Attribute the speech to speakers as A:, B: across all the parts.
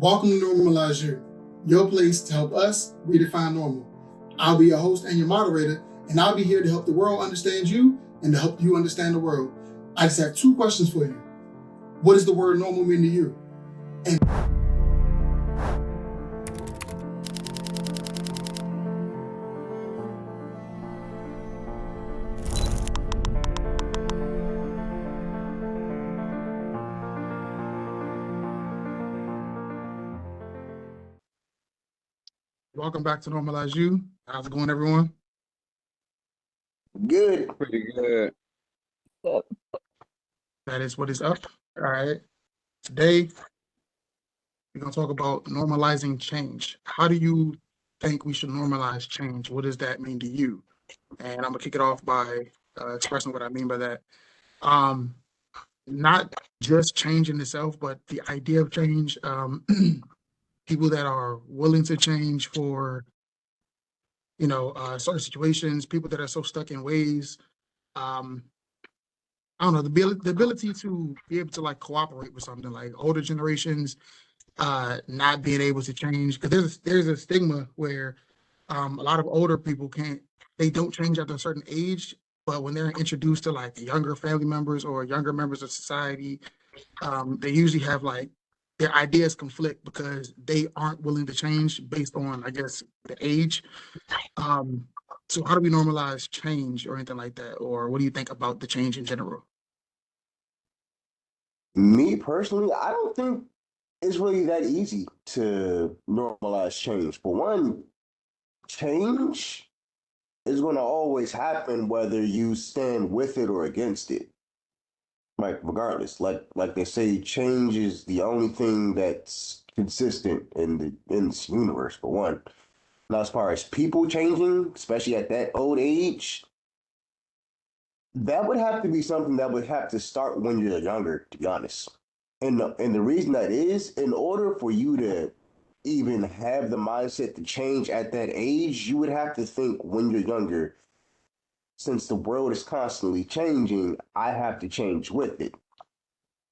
A: Welcome to Normalize You, your place to help us redefine normal. I'll be your host and your moderator, and I'll be here to help the world understand you and to help you understand the world. I just have two questions for you. What does the word normal mean to you? And welcome back to Normalize You. How's it going, everyone?
B: Good.
C: Pretty good.
A: That is what is up. All right. Today, we're going to talk about normalizing change. How do you think we should normalize change? What does that mean to you? And I'm going to kick it off by expressing what I mean by that. Not just change in itself, but the idea of change. People that are willing to change for, certain situations, people that are so stuck in ways. I don't know, the ability to be able to like cooperate with something like older generations, not being able to change because there's a stigma where a lot of older people they don't change after a certain age, but when they're introduced to like younger family members or younger members of society, they usually have like their ideas conflict because they aren't willing to change based on, I guess, the age. So how do we normalize change or anything like that? Or what do you think about the change in general?
B: Me personally, I don't think it's really that easy to normalize change. For one, change is going to always happen whether you stand with it or against it. Like regardless, like they say, change is the only thing that's consistent in this universe. For one, now as far as people changing, especially at that old age, that would have to be something that would have to start when you're younger, to be honest. And the reason that is, in order for you to even have the mindset to change at that age, you would have to think when you're younger, since the world is constantly changing, I have to change with it.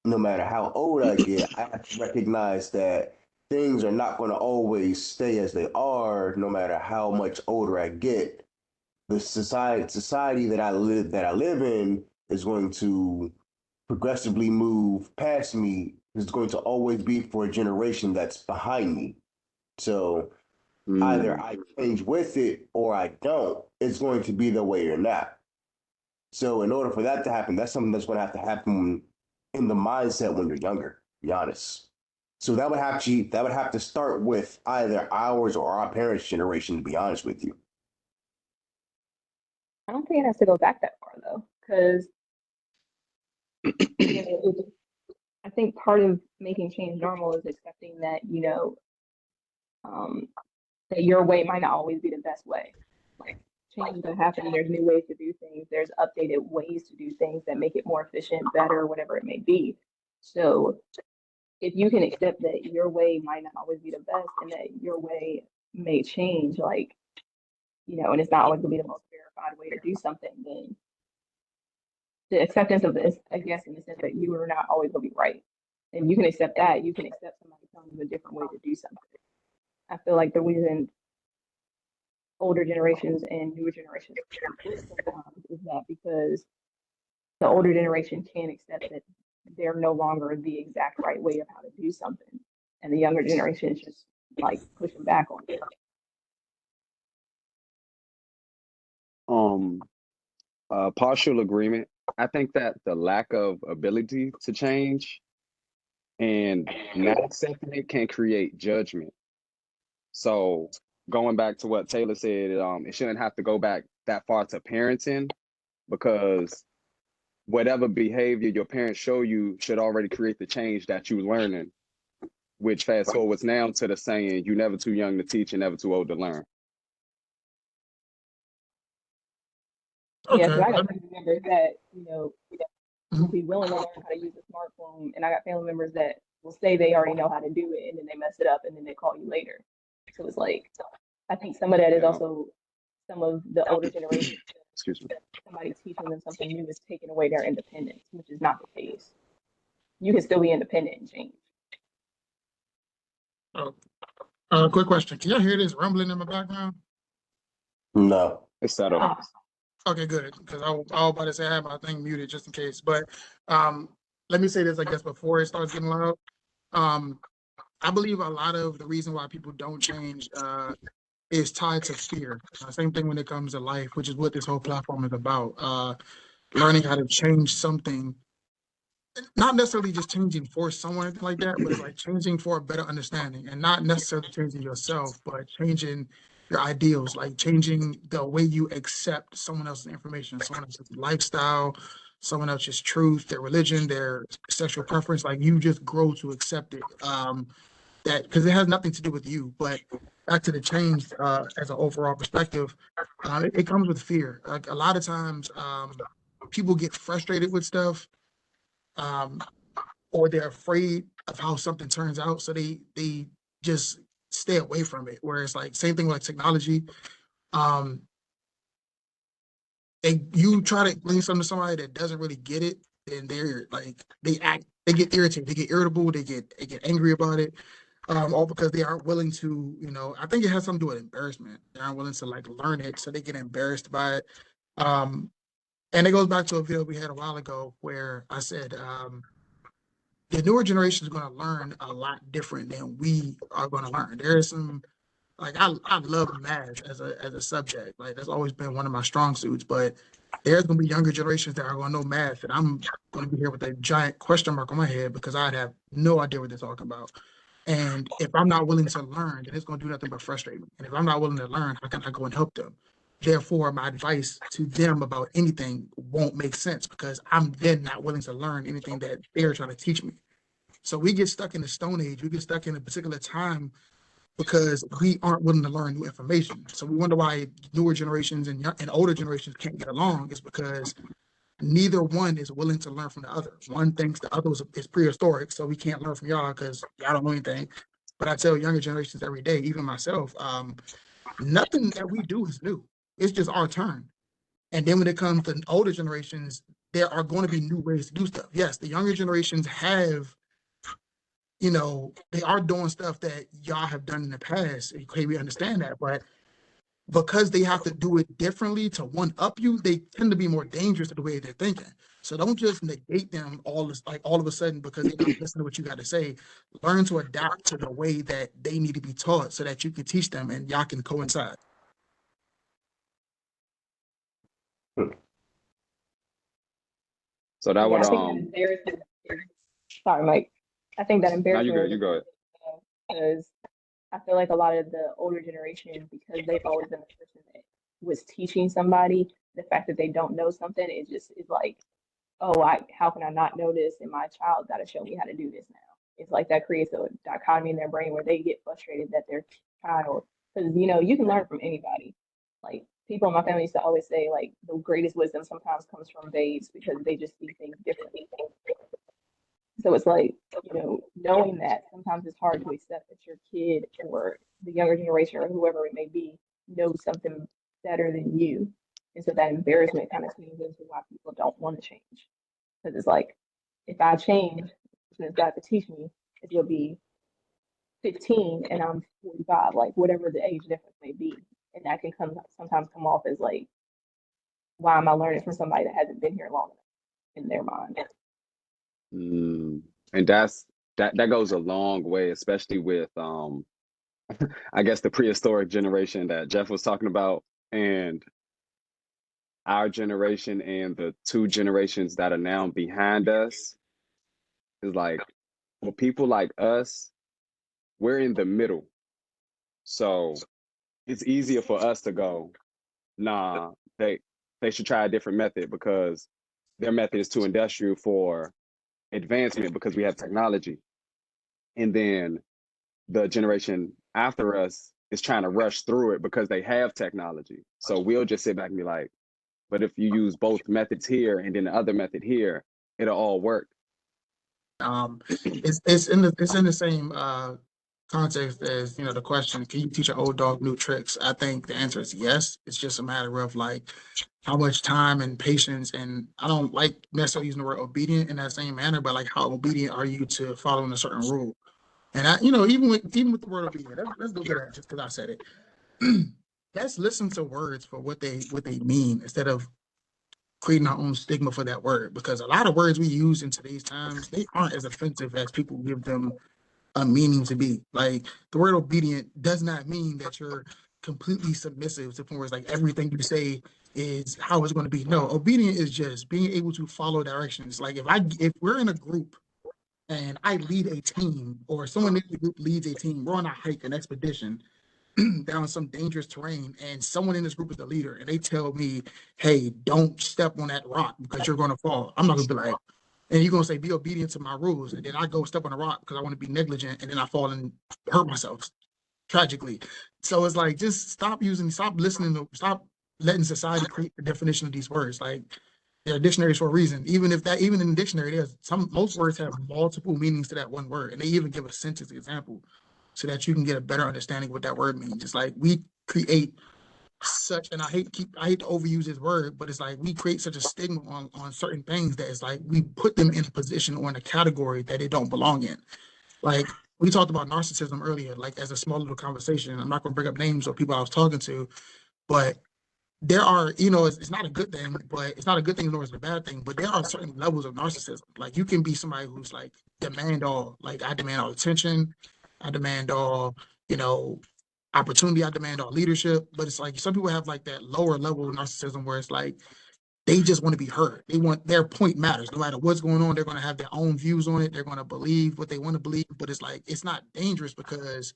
B: No matter how old I get, I have to recognize that things are not going to always stay as they are, no matter how much older I get. The society that I live in is going to progressively move past me. Is going to always be for a generation that's behind me. So either I change with it or I don't. It's going to be the way or not. So in order for that to happen, that's something that's going to have to happen in the mindset when you're younger. To be honest. So that would have to start with either ours or our parents' generation. To be honest with you.
D: I don't think it has to go back that far though, because I think part of making change normal is accepting that that your way might not always be the best way. Like change is gonna happen. There's new ways to do things. There's updated ways to do things that make it more efficient, better, whatever it may be. So if you can accept that your way might not always be the best and that your way may change, and it's not always gonna be the most verified way to do something, then the acceptance of this, I guess, in the sense that you are not always gonna be right. And you can accept that, you can accept somebody telling you a different way to do something. I feel like the reason older generations and newer generations sometimes is that because the older generation can't accept that they're no longer the exact right way of how to do something. And the younger generation is just like pushing back on it.
C: Partial agreement. I think that the lack of ability to change and not accepting it can create judgment. So going back to what Taylor said, it shouldn't have to go back that far to parenting because whatever behavior your parents show you should already create the change that you're learning, which fast forwards now to the saying, you're never too young to teach and never too old to learn.
D: Yeah,
A: Okay.
D: because I got family members that, will be willing to learn how to use a smartphone. And I got family members that will say they already know how to do it and then they mess it up and then they call you later. So it's like, I think some of that is also some of the older generation.
C: Excuse me.
D: Somebody teaching them something new is taking away their independence, which is not the case. You can still be independent and change.
A: Oh, quick question. Can y'all hear this rumbling in my background?
B: No.
C: It's settled.
D: Oh,
A: Okay, good. Because I was about to say I have my thing muted just in case. But um, let me say this, I guess, before it starts getting loud. Um, I believe a lot of the reason why people don't change is tied to fear. Same thing when it comes to life, which is what this whole platform is about. Learning how to change something, not necessarily just changing for someone or anything like that, but it's like changing for a better understanding and not necessarily changing yourself, but changing your ideals, like changing the way you accept someone else's information, someone else's lifestyle, someone else's truth, their religion, their sexual preference. Like you just grow to accept it. That because it has nothing to do with you, but back to the change as an overall perspective, it comes with fear. Like a lot of times, people get frustrated with stuff. Um, or they're afraid of how something turns out, so they just stay away from it. Whereas like same thing with like technology, um, you try to explain something to somebody that doesn't really get it, then they're like they get irritated, they get irritable, they get angry about it, all because they aren't willing to, I think it has something to do with embarrassment. They aren't willing to like learn it, so they get embarrassed by it. Um, and it goes back to a video we had a while ago where I said, the newer generation is going to learn a lot different than we are going to learn. There is some like I love math as a subject. Like that's always been one of my strong suits. But there's going to be younger generations that are going to know math, and I'm going to be here with a giant question mark on my head because I'd have no idea what they're talking about. And if I'm not willing to learn, then it's going to do nothing but frustrate me. And if I'm not willing to learn, how can I go and help them? Therefore, my advice to them about anything won't make sense because I'm then not willing to learn anything that they're trying to teach me. So we get stuck in the Stone Age. We get stuck in a particular time because we aren't willing to learn new information. So we wonder why newer generations and older generations can't get along. Is because neither one is willing to learn from the other. One thinks the other is prehistoric, so we can't learn from y'all because y'all don't know anything. But I tell younger generations every day, even myself, nothing that we do is new. It's just our turn. And then when it comes to older generations, there are going to be new ways to do stuff. Yes, the younger generations have, they are doing stuff that y'all have done in the past. Okay, we understand that, but because they have to do it differently to one up you, they tend to be more dangerous to the way they're thinking. So don't just negate them all of a sudden because they're not listening to what you got to say. Learn to adapt to the way that they need to be taught so that you can teach them and y'all can coincide.
C: So that
D: yeah,
C: would
D: I think that embarrassment is, sorry, Mike. I think that
C: now you
D: embarrassment
C: good,
D: is
C: you go ahead.
D: because I feel like a lot of the older generation, because they've always been the person that was teaching somebody, the fact that they don't know something, it just is like, oh, how can I not know this? And my child got to show me how to do this now. It's like that creates a dichotomy in their brain where they get frustrated that their child, because you can learn from anybody. Like people in my family used to always say, like the greatest wisdom sometimes comes from babes because they just see things differently. So it's like, knowing that sometimes it's hard to accept that your kid or the younger generation or whoever it may be knows something better than you. And so that embarrassment kind of turns into why people don't want to change. Because it's like, if I change, the person that's got to teach me is going to be 15 and I'm 45, like whatever the age difference may be. And that can sometimes come off as like, why am I learning from somebody that hasn't been here long enough in their mind?
C: Mm. And that goes a long way, especially with I guess the prehistoric generation that Jeff was talking about, and our generation and the two generations that are now behind us is like, for people like us, we're in the middle. So it's easier for us to go, nah, they should try a different method because their method is too industrial for advancement because we have technology. And then the generation after us is trying to rush through it because they have technology. So we'll just sit back and be like, but if you use both methods here and then the other method here, it'll all work.
A: It's in the same context as the question, can you teach an old dog new tricks? I think the answer is yes. It's just a matter of like how much time and patience, and I don't like necessarily using the word obedient in that same manner, but like how obedient are you to following a certain rule? And even with the word obedient, let's go to that just because I said it. Let's listen to words for what they mean instead of creating our own stigma for that word. Because a lot of words we use in today's times, they aren't as offensive as people give them a meaning to be. Like the word obedient does not mean that you're completely submissive to the point where it's like everything you say is how it's going to be. No, obedient is just being able to follow directions. Like if we're in a group and I lead a team or someone in the group leads a team, we're on a hike, an expedition down some dangerous terrain, and someone in this group is the leader, and they tell me, "Hey, don't step on that rock because you're going to fall." I'm not gonna be like, and you're gonna say, "Be obedient to my rules," and then I go step on a rock because I want to be negligent, and then I fall and hurt myself tragically. So it's like just stop listening to, stop letting society create the definition of these words. Like they're dictionaries for a reason. Even in the dictionary, there's most words have multiple meanings to that one word, and they even give a sentence example so that you can get a better understanding of what that word means. It's like we create such, and I hate to overuse this word, but it's like we create such a stigma on certain things that it's like we put them in a position or in a category that they don't belong in. Like we talked about narcissism earlier, like as a small little conversation. I'm not going to bring up names of people I was talking to, but there are, it's not a good thing, but it's not a good thing nor is it a bad thing. But there are certain levels of narcissism. Like you can be somebody who's like demand all, like I demand all attention, I demand all, you know, opportunity, I demand all leadership. But it's like some people have like that lower level of narcissism where it's like they just want to be heard. They want their point matters. No matter what's going on, they're going to have their own views on it. They're going to believe what they want to believe. But it's like it's not dangerous because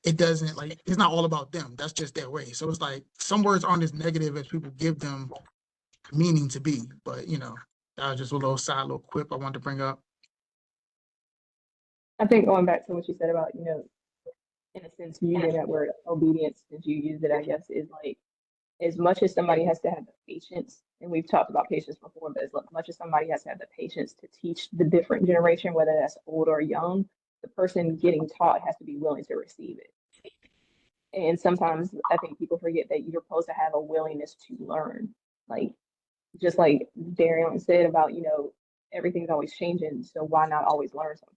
A: it doesn't like it's not all about them. That's just their way. So it's like some words aren't as negative as people give them meaning to be. But that was just a little side little quip I wanted to bring up.
D: I think going back to what you said about, in a sense, using that word obedience, since you used it, I guess, is like as much as somebody has to have the patience, and we've talked about patience before, but as much as somebody has to have the patience to teach the different generation, whether that's old or young, the person getting taught has to be willing to receive it. And sometimes I think people forget that you're supposed to have a willingness to learn. Like, just like Darian said about, everything's always changing. So why not always learn something?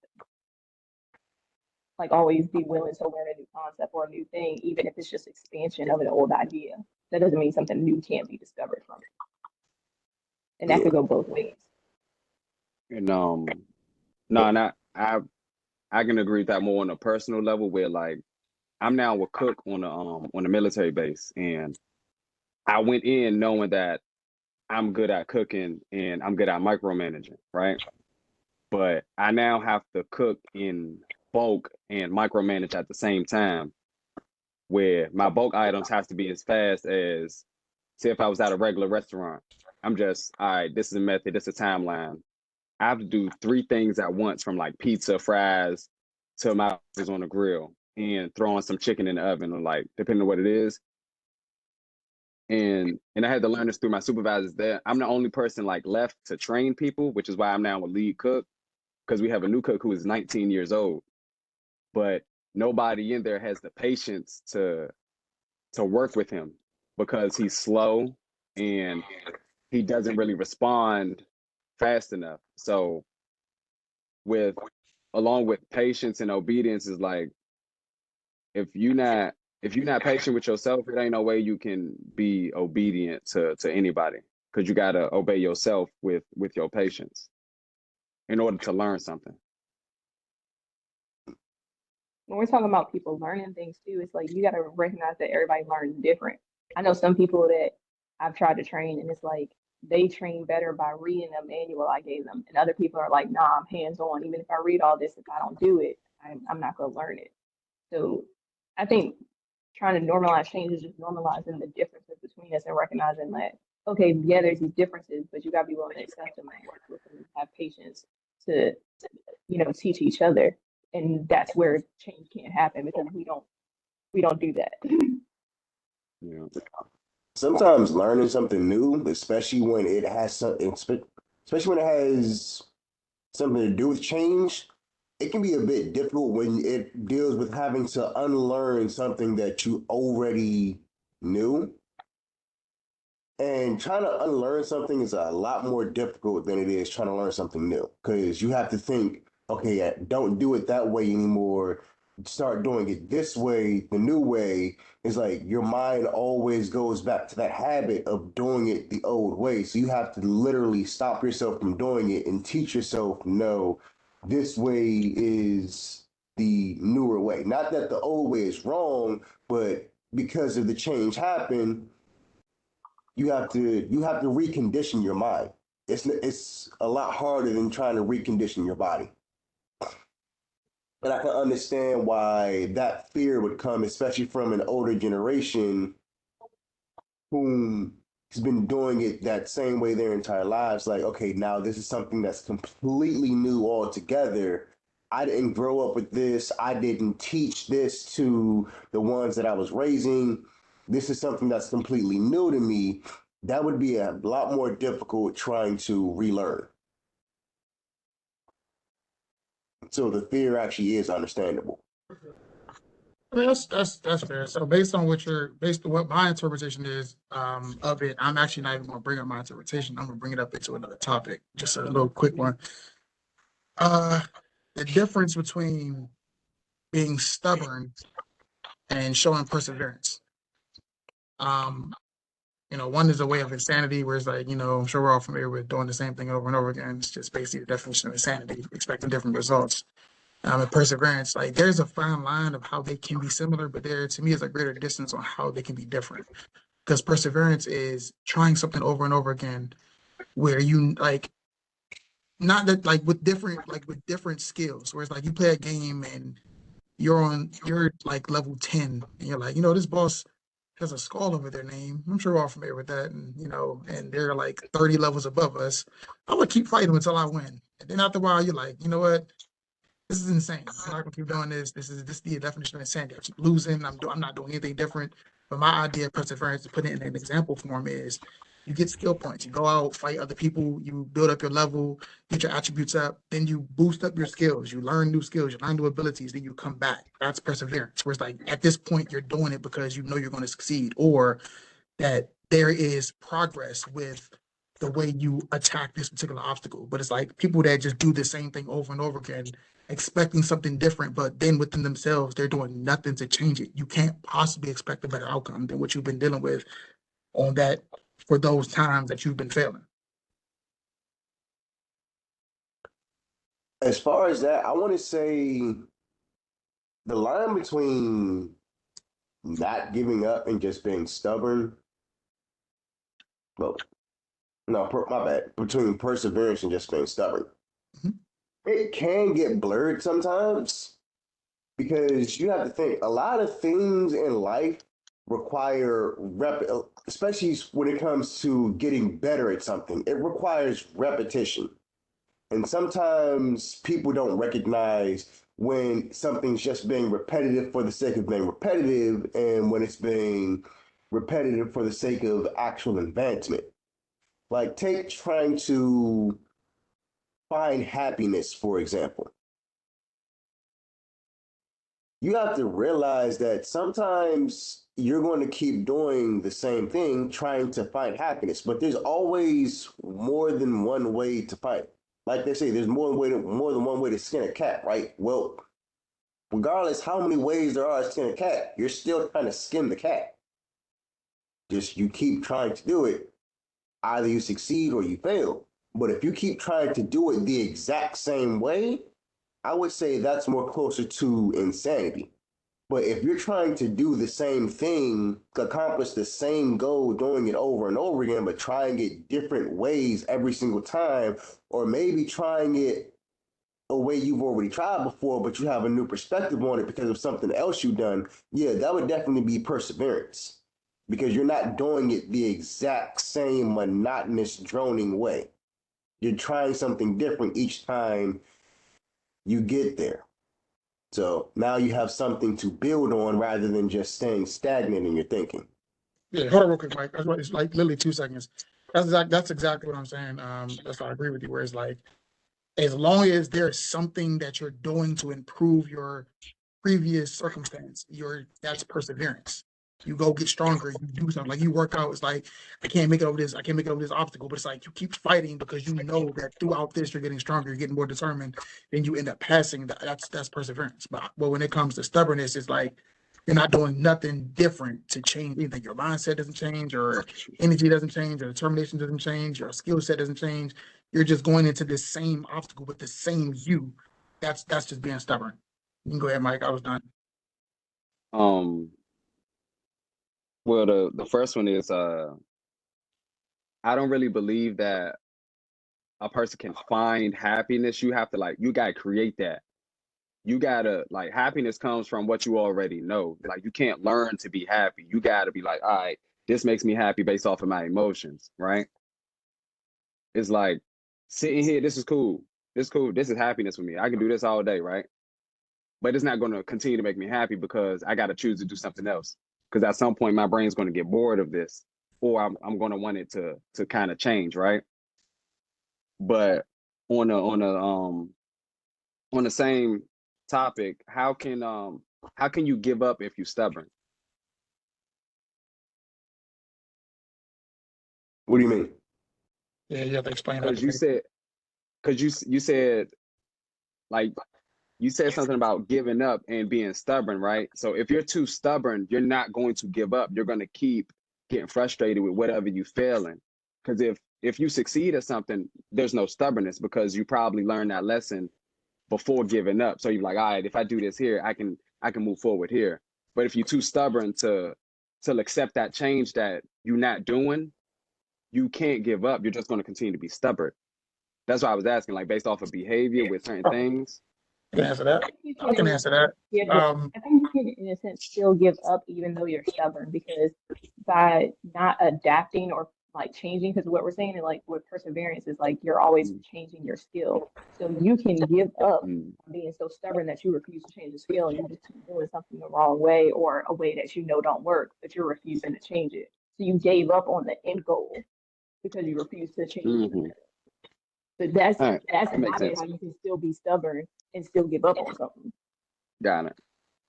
D: Like, always be willing to learn a new concept or a new thing, even if it's just expansion of an old idea. That doesn't mean something new can't be discovered from it. And that
B: Yeah.
D: could go both ways.
C: And no, not I can agree with that more on a personal level where like I'm now a cook on a military base, and I went in knowing that I'm good at cooking and I'm good at micromanaging, right? But I now have to cook in bulk and micromanage at the same time, where my bulk items has to be as fast as, say, if I was at a regular restaurant. I'm just, all right, this is a method, this is a timeline. I have to do three things at once, from like pizza, fries, to my is on the grill and throwing some chicken in the oven, or like depending on what it is. And I had to learn this through my supervisors there. I'm the only person like left to train people, which is why I'm now a lead cook, because we have a new cook who is 19 years old. But nobody in there has the patience to work with him because he's slow and he doesn't really respond fast enough. So with along with patience and obedience is like if you're not patient with yourself, it ain't no way you can be obedient to anybody, because you gotta obey yourself with your patience in order to learn something.
D: When we're talking about people learning things too, it's like you got to recognize that everybody learns different. I know some people that I've tried to train, and it's like they train better by reading a manual I gave them, and other people are like, "Nah, I'm hands on. Even if I read all this, if I don't do it, I'm not going to learn it." So I think trying to normalize change is just normalizing the differences between us and recognizing that, okay, yeah, there's these differences, but you got to be willing to accept them and work with them and have patience to, teach each other. And that's where change can't happen because we don't do that.
C: Yeah.
B: Sometimes learning something new, especially when it has especially when it has something to do with change, it can be a bit difficult when it deals with having to unlearn something that you already knew. And trying to unlearn something is a lot more difficult than it is trying to learn something new because you have to think okay, yeah, don't do it that way anymore. Start doing it this way, the new way. It's like your mind always goes back to that habit of doing it the old way. So you have to literally stop yourself from doing it and teach yourself, no, this way is the newer way. Not that the old way is wrong, but because of the change happen, you have to recondition your mind. It's a lot harder than trying to recondition your body. And I can understand why that fear would come, especially from an older generation whom has been doing it that same way their entire lives. Like, okay, now this is something that's completely new altogether. I didn't grow up with this. I didn't teach this to the ones that I was raising. This is something that's completely new to me. That would be a lot more difficult trying to relearn. So the fear actually is understandable.
A: I mean, that's fair. So based on what my interpretation is of it, I'm actually not even going to bring up my interpretation. I'm going to bring it up into another topic, just a little quick one. Uh, the difference between being stubborn and showing perseverance. Um, one is a way of insanity, where it's like, I'm sure we're all familiar with doing the same thing over and over again. It's just basically the definition of insanity, expecting different results. And perseverance, like there's a fine line of how they can be similar, but there to me is a greater distance on how they can be different. Because perseverance is trying something over and over again, where you like not that with different skills. Whereas like you play a game and you're like level 10 and you're like, this boss has a skull over their name. I'm sure we're all familiar with that. And and they're like 30 levels above us. I would keep fighting until I win. And then after a while, you're like, you know what? This is insane. I'm not gonna keep doing this. This is the definition of insanity. I keep losing. I'm not doing anything different. But my idea of perseverance, to put it in an example form, is you get skill points. You go out, fight other people. You build up your level, get your attributes up. Then you boost up your skills. You learn new skills. You learn new abilities. Then you come back. That's perseverance. Where it's like at this point you're doing it because you know you're going to succeed, or that there is progress with the way you attack this particular obstacle. But it's like people that just do the same thing over and over again, expecting something different, but then within themselves, they're doing nothing to change it. You can't possibly expect a better outcome than what you've been dealing with on that for those times that you've been failing.
B: As far as that, I want to say the line between not giving up and just being stubborn. Well, no, my bad. Between perseverance and just being stubborn,
A: Mhm.
B: it can get blurred sometimes because you have to think a lot of things in life require especially when it comes to getting better at something. It requires repetition. And sometimes people don't recognize when something's just being repetitive for the sake of being repetitive and when it's being repetitive for the sake of actual advancement. Like, take trying to find happiness, for example. You have to realize that sometimes you're going to keep doing the same thing, trying to find happiness, but there's always more than one way to find it. Like they say, there's more than one way to skin a cat, right? Well, regardless how many ways there are to skin a cat, you're still trying to skin the cat. Just you keep trying to do it. Either you succeed or you fail. But if you keep trying to do it the exact same way, I would say that's more closer to insanity. But if you're trying to do the same thing, accomplish the same goal, doing it over and over again, but trying it different ways every single time, or maybe trying it a way you've already tried before, but you have a new perspective on it because of something else you've done, yeah, that would definitely be perseverance because you're not doing it the exact same monotonous, droning way. You're trying something different each time you get there. So now you have something to build on rather than just staying stagnant in your thinking.
A: Yeah, hold on real quick, Mike. That's what it's like literally 2 seconds. That's exactly what I'm saying. That's why I agree with you, where it's like as long as there's something that you're doing to improve your previous circumstance, that's perseverance. You go get stronger, you do something. Like you work out, it's like, I can't make it over this, I can't make it over this obstacle. But it's like you keep fighting because you know that throughout this you're getting stronger, you're getting more determined, then you end up passing. That's perseverance. But when it comes to stubbornness, it's like you're not doing nothing different to change anything. Your mindset doesn't change, or energy doesn't change, your determination doesn't change, your skill set doesn't change. You're just going into this same obstacle with the same you. That's just being stubborn. You can go ahead, Mike. I was done.
C: Um, well, the first one is I don't really believe that a person can find happiness. You have to like you gotta create that. You gotta like happiness comes from what you already know. Like you can't learn to be happy. You gotta be like, all right, this makes me happy based off of my emotions, right? It's like sitting here, this is cool. This is cool. This is happiness for me. I can do this all day, right? But it's not going to continue to make me happy because I got to choose to do something else. Because at some point, my brain's going to get bored of this, or I'm going to want it to kind of change, right? But on the same topic, how can you give up if you're stubborn?
B: What do you mean?
A: Yeah, you have to explain that
C: Because
A: to
C: you
A: me.
C: said because you said like you said something about giving up and being stubborn, right? So if you're too stubborn, you're not going to give up. You're going to keep getting frustrated with whatever you failing. Because if you succeed at something, there's no stubbornness because you probably learned that lesson before giving up. So you're like, all right, if I do this here, I can move forward here. But if you're too stubborn to accept that change that you're not doing, you can't give up. You're just going to continue to be stubborn. That's why I was asking, like based off of behavior with certain
A: Oh,
C: things.
A: I can answer that.
D: You
A: I can
D: can
A: answer that.
D: give
A: Um,
D: I think you can in a sense still give up even though you're stubborn because by not adapting or like changing, because what we're saying is like with perseverance is like you're always
C: Mm,
D: changing your skill. So you can give up
C: mm,
D: being so stubborn that you refuse to change the skill and you just keep doing something the wrong way or a way that you know don't work, but you're refusing to change it. So you gave up on the end goal because you refuse to change the
C: mm-hmm.
D: method. But that's
C: All right,
D: that's
C: that makes
D: not it, how
C: sense.
D: you can still be stubborn and still give up on something.
C: Got it.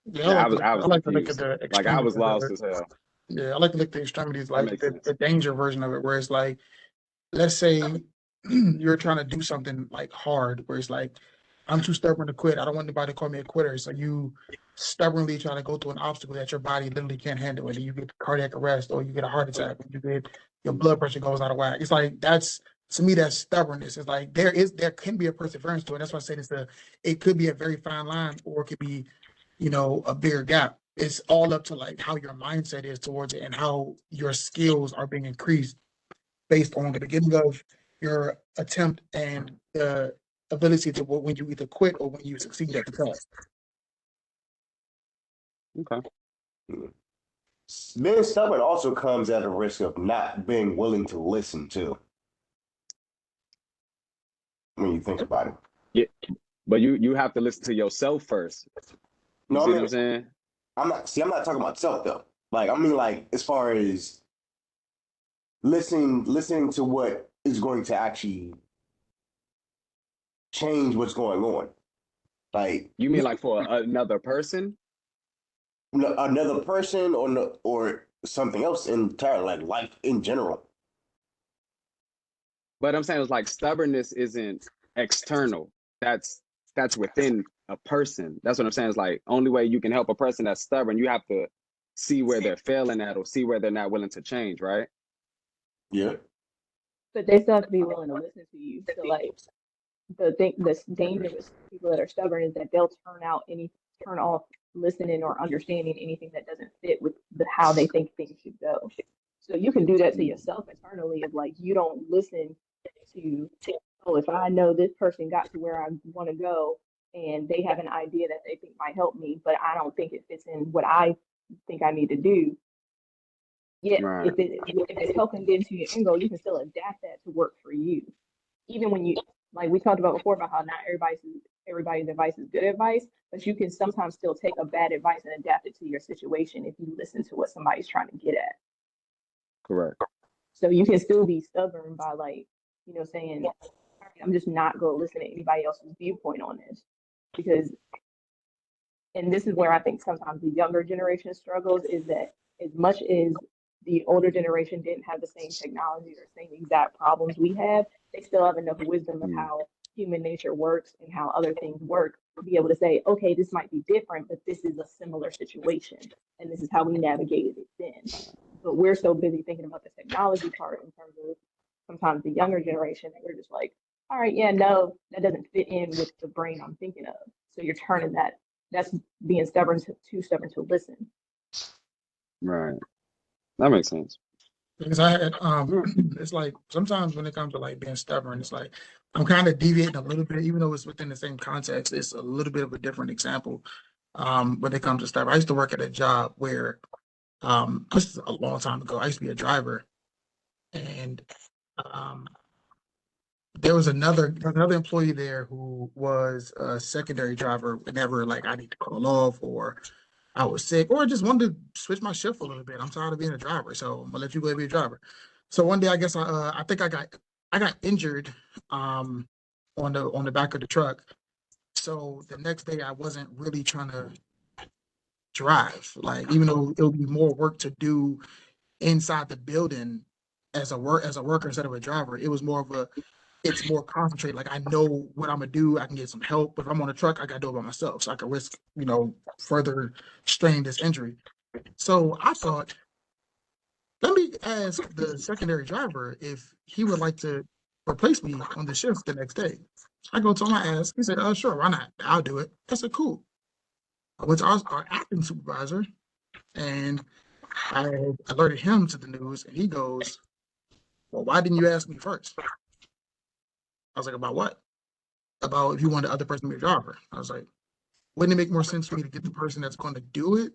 A: yeah,
C: Yeah,
A: I
C: I was
A: like to look at
C: confused.
A: the
C: Like I
A: extremities
C: was
A: of
C: lost
A: it.
C: as hell.
A: Yeah, I like to look at the extremities,
C: That
A: like
C: makes sense.
A: the danger version of it, where it's like, let's say you're trying to do something like hard, where it's like, I'm too stubborn to quit. I don't want anybody to call me a quitter. So you stubbornly try to go through an obstacle that your body literally can't handle, and then you get cardiac arrest, or you get a heart attack, or you get your blood pressure goes out of whack. It's like that's to me that's stubbornness. It's like there can be a perseverance to it. That's why I said it could be a very fine line, or it could be a bigger gap. It's all up to like how your mindset is towards it and how your skills are being increased based on the beginning of your attempt and the ability to when you either quit or when you succeed at the task.
C: Okay.
B: Being stubborn also comes at a risk of not being willing to listen to when you think about it.
C: Yeah, but you have to listen to yourself first. You
B: No,
C: see
B: I
C: what
B: mean,
C: I'm saying?
B: I'm not talking about self though. Like, I mean, like, as far as listening to what is going to actually change what's going on. Like,
C: You mean like for another person?
B: another person or or something else entirely, like life in general.
C: But I'm saying it's like stubbornness isn't external. That's that's within a person. That's what I'm saying. It's like only way you can help a person that's stubborn, you have to see where they're failing at or see where they're not willing to change, right?
B: Yeah.
D: But they still have to be willing to listen to you. So like the danger with people that are stubborn is that they'll turn off listening or understanding anything that doesn't fit with how they think things should go. So you can do that to yourself internally of like you don't listen to, oh, if I know this person got to where I want to go and they have an idea that they think might help me, but I don't think it fits in what I think I need to do. Yeah,
C: Right.
D: if it's helping get into your end goal, you can still adapt that to work for you. Even when you like we talked about before about how not everybody's advice is good advice, but you can sometimes still take a bad advice and adapt it to your situation if you listen to what somebody's trying to get at.
C: Correct.
D: So you can still be stubborn by like, saying, I'm just not going to listen to anybody else's viewpoint on this because, and this is where I think sometimes the younger generation struggles is that as much as the older generation didn't have the same technology or same exact problems we have, they still have enough wisdom of how human nature works and how other things work to be able to say, okay, this might be different, but this is a similar situation, and this is how we navigated it then. But we're so busy thinking about the technology part in terms of sometimes the younger generation that we're just like, all right, yeah, no, that doesn't fit in with the brain I'm thinking of. So you're turning that, that's being stubborn to too stubborn to listen.
C: Right. That makes sense.
A: Because I had it's like sometimes when it comes to like being stubborn, it's like I'm kind of deviating a little bit, even though it's within the same context. It's a little bit of a different example. When it comes to stubborn, I used to work at a job where this is a long time ago. I used to be a driver, and um, there was another employee there who was a secondary driver whenever like I need to call off or I was sick or just wanted to switch my shift a little bit. I'm tired of being a driver, so I'm gonna let you go be a driver. So one day, I guess I think I got injured on the back of the truck. So the next day, I wasn't really trying to drive. Like even though it would be more work to do inside the building as a worker instead of a driver, it was more of a it's more concentrated. Like I know what I'm gonna do. I can get some help. But if I'm on a truck, I gotta do it by myself. So I could risk, further strain this injury. So I thought, let me ask the secondary driver if he would like to replace me on the shift the next day. I go to him, I ask. He said, sure, why not? I'll do it. I said, cool. I went to our acting supervisor and I had alerted him to the news and he goes, well, why didn't you ask me first? I was like, about what? About if you want the other person to be a driver. I was like, wouldn't it make more sense for me to get the person that's going to do it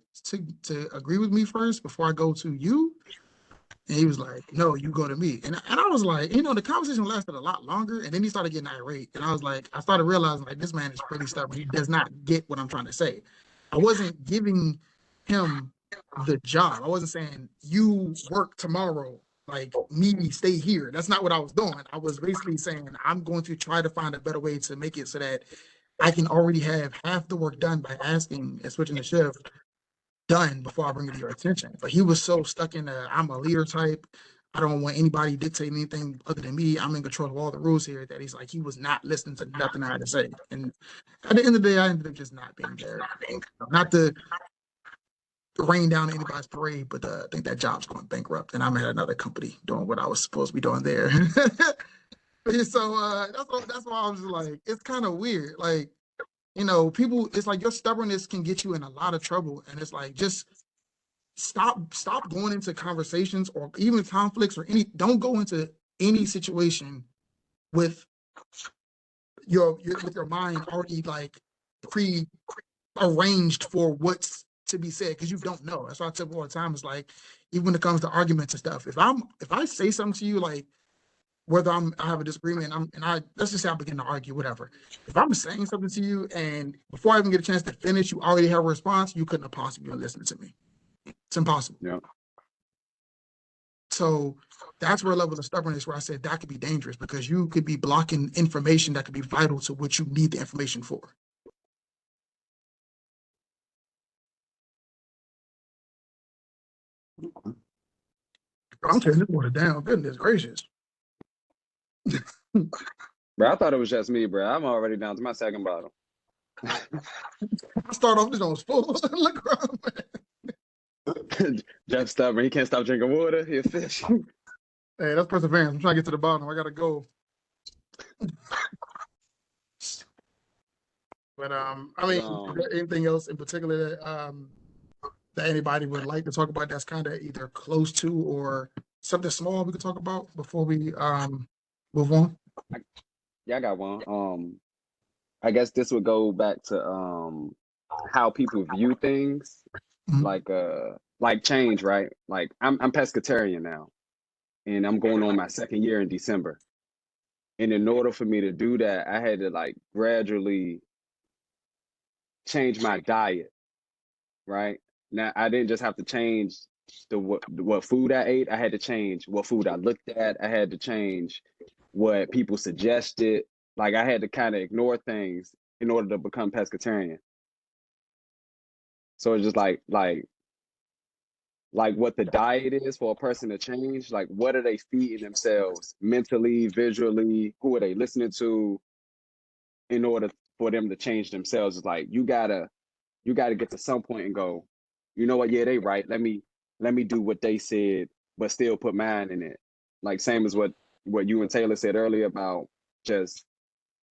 A: to agree with me first before I go to you? And he was like, no, you go to me. And I was like, the conversation lasted a lot longer. And then he started getting irate. And I was like, I started realizing like this man is really stubborn. He does not get what I'm trying to say. I wasn't giving him the job. I wasn't saying you work tomorrow, like me stay here. That's not what I was doing. I was basically saying I'm going to try to find a better way to make it so that I can already have half the work done by asking and switching the shift done before I bring it to your attention. But he was so stuck in I'm a leader type. I don't want anybody dictating anything other than me. I'm in control of all the rules here. That he's like he was not listening to nothing I had to say. And at the end of the day, I ended up just not being there. Not to rain down anybody's parade, but I think that job's going bankrupt, and I'm at another company doing what I was supposed to be doing there. So that's why I was like, it's kind of weird. Like people, it's like your stubbornness can get you in a lot of trouble, and it's like just stop going into conversations or even conflicts or don't go into any situation with your mind already like pre arranged for what's to be said because you don't know. That's why I tell people all the time. It's like even when it comes to arguments and stuff. If I say something to you like whether I have a disagreement and I let's just say I begin to argue, whatever. If I'm saying something to you and before I even get a chance to finish, you already have a response, you couldn't have possibly been listening to me. It's impossible.
C: Yeah.
A: So that's where a level of stubbornness where I said that could be dangerous because you could be blocking information that could be vital to what you need the information for. I'm turning this water down. Goodness gracious.
C: Bro, I thought it was just me, bro. I'm already down to my second bottle.
A: I start off this on full. Look around, man.
C: Jeff stubborn. He can't stop drinking water. He a fish.
A: Hey, that's perseverance. I'm trying to get to the bottom. I gotta go. But I mean, is there anything else in particular that anybody would like to talk about that's kind of either close to or something small we could talk about before we move on?
C: Yeah, I got one. I guess this would go back to how people view things, like change, right? Like I'm pescatarian now, and I'm going on my second year in December. And in order for me to do that, I had to like gradually change my diet, right? Now I didn't just have to change what food I ate. I had to change what food I looked at. I had to change what people suggested. Like I had to kind of ignore things in order to become pescatarian. So it's just like like what the diet is for a person to change. Like, what are they feeding themselves mentally, visually? Who are they listening to in order for them to change themselves? It's like you gotta get to some point and go, you know what? Yeah, they right. Let me do what they said, but still put mine in it. Like same as what you and Taylor said earlier about just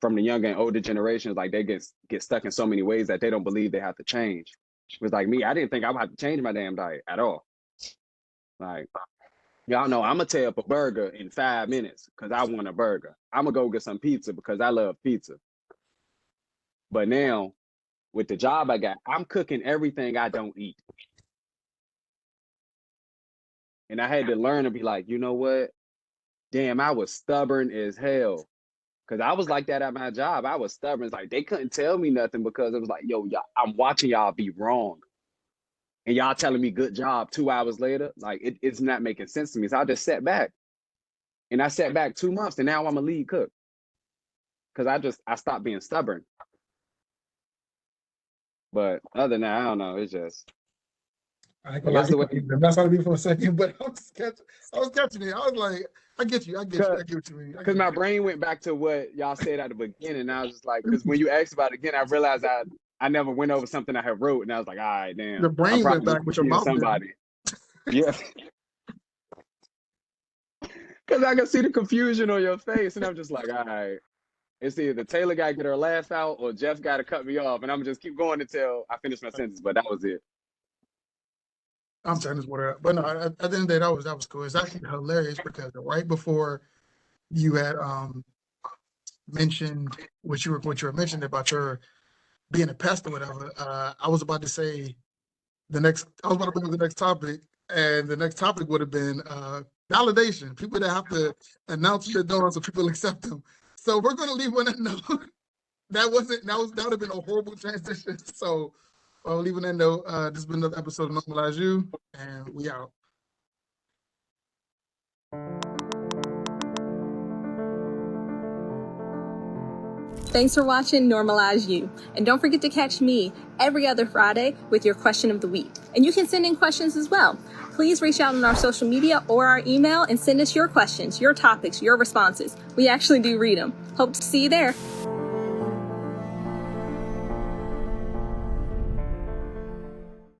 C: from the younger and older generations, like they get stuck in so many ways that they don't believe they have to change. It was like me, I didn't think I would have to change my damn diet at all. Like, y'all know I'm gonna tear up a burger in 5 minutes because I want a burger. I'm gonna go get some pizza because I love pizza. But now, with the job I got, I'm cooking everything I don't eat. And I had to learn to be like, you know what? Damn, I was stubborn as hell. Cause I was like that at my job. I was stubborn. It's like they couldn't tell me nothing because it was like, yo, y'all, I'm watching y'all be wrong. And y'all telling me good job 2 hours later. Like it's not making sense to me. So I just sat back. And I sat back 2 months and now I'm a lead cook. Cause I stopped being stubborn. But other than that, I don't know. It's just
A: I ain't
C: I
A: gonna
C: guess the way
A: lie, that's how to be for a second, but I was catching it. I was like, I get you, I get what you mean.
C: because my brain went back to what y'all said at the beginning. And I was just like, because when you asked about it again, I realized I never went over something I had wrote, and I was like, all right, damn,
A: The
C: I
A: brain went
C: probably
A: back with your
C: confused
A: mouth didn't.
C: somebody. Yeah, because I could see the confusion on your face, and I'm just like, all right, it's either Taylor got to get her laugh out, or Jeff got to cut me off, and I'm just keep going until I finish my sentence. But that was it.
A: I'm turning this water up. But no, at the end of the day, that was cool. It's actually hilarious because right before you had mentioned what you were mentioning about your being a pest or whatever, I was about to say I was about to bring up the next topic, and the next topic would have been validation. People that have to announce their donuts so people accept them. So we're gonna leave on that note. That would have been a horrible transition. So I'll leave on that note. This has been another episode of Normalize You, and we out.
E: Thanks for watching Normalize You. And don't forget to catch me every other Friday with your question of the week. And you can send in questions as well. Please reach out on our social media or our email and send us your questions, your topics, your responses. We actually do read them. Hope to see you there.